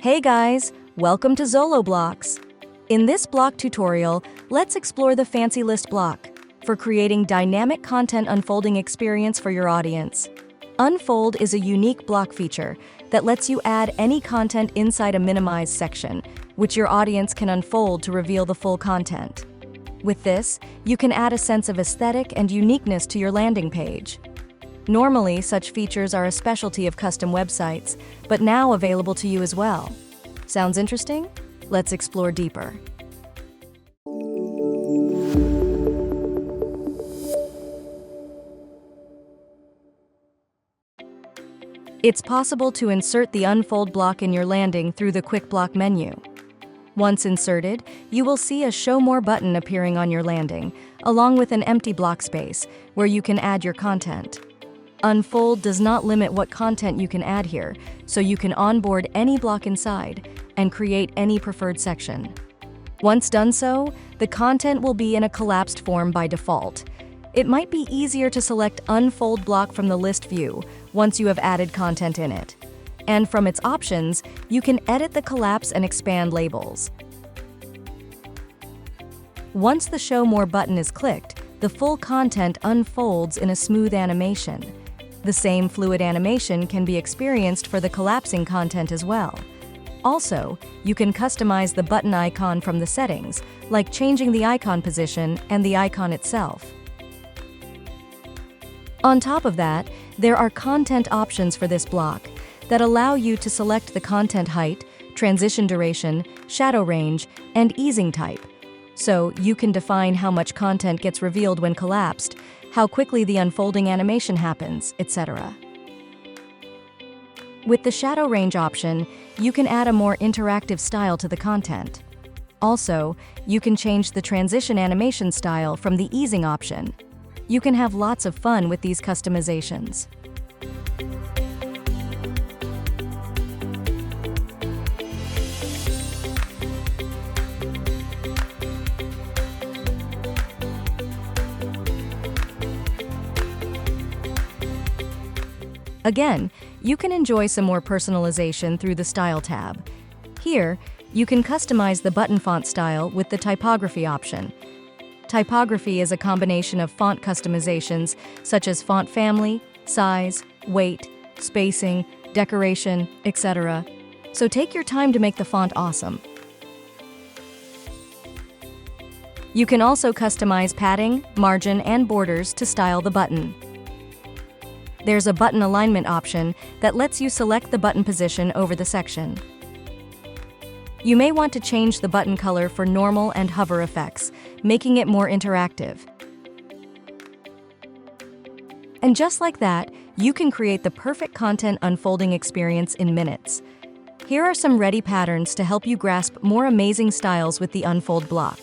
Hey guys, welcome to ZoloBlocks. In this block tutorial, let's explore the fancy list block for creating dynamic content unfolding experience for your audience. Unfold is a unique block feature that lets you add any content inside a minimized section, which your audience can unfold to reveal the full content. With this, you can add a sense of aesthetic and uniqueness to your landing page. Normally, such features are a specialty of custom websites, but now available to you as well. Sounds interesting? Let's explore deeper. It's possible to insert the Unfold block in your landing through the Quick Block menu. Once inserted, you will see a Show More button appearing on your landing, along with an empty block space where you can add your content. Unfold does not limit what content you can add here, so you can onboard any block inside and create any preferred section. Once done so, the content will be in a collapsed form by default. It might be easier to select Unfold block from the list view once you have added content in it. And from its options, you can edit the collapse and expand labels. Once the Show More button is clicked, the full content unfolds in a smooth animation. The same fluid animation can be experienced for the collapsing content as well. Also, you can customize the button icon from the settings, like changing the icon position and the icon itself. On top of that, there are content options for this block that allow you to select the content height, transition duration, shadow range, and easing type. So you can define how much content gets revealed when collapsed, how quickly the unfolding animation happens, etc. With the shadow range option, you can add a more interactive style to the content. Also, you can change the transition animation style from the easing option. You can have lots of fun with these customizations. Again, you can enjoy some more personalization through the Style tab. Here, you can customize the button font style with the typography option. Typography is a combination of font customizations such as font family, size, weight, spacing, decoration, etc. So take your time to make the font awesome. You can also customize padding, margin, and borders to style the button. There's a button alignment option that lets you select the button position over the section. You may want to change the button color for normal and hover effects, making it more interactive. And just like that, you can create the perfect content unfolding experience in minutes. Here are some ready patterns to help you grasp more amazing styles with the Unfold block.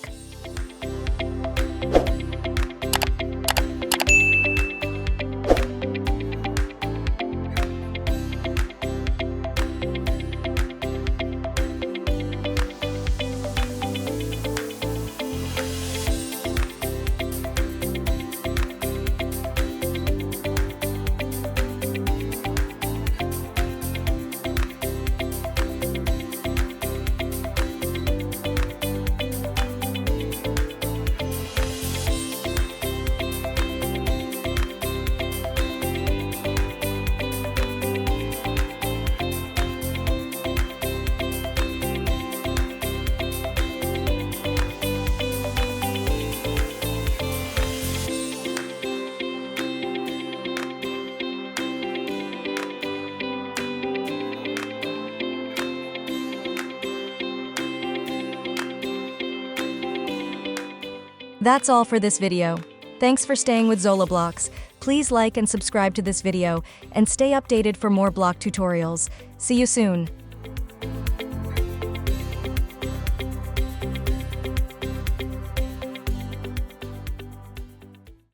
That's all for this video. Thanks for staying with ZoloBlocks. Please like and subscribe to this video and stay updated for more block tutorials. See you soon.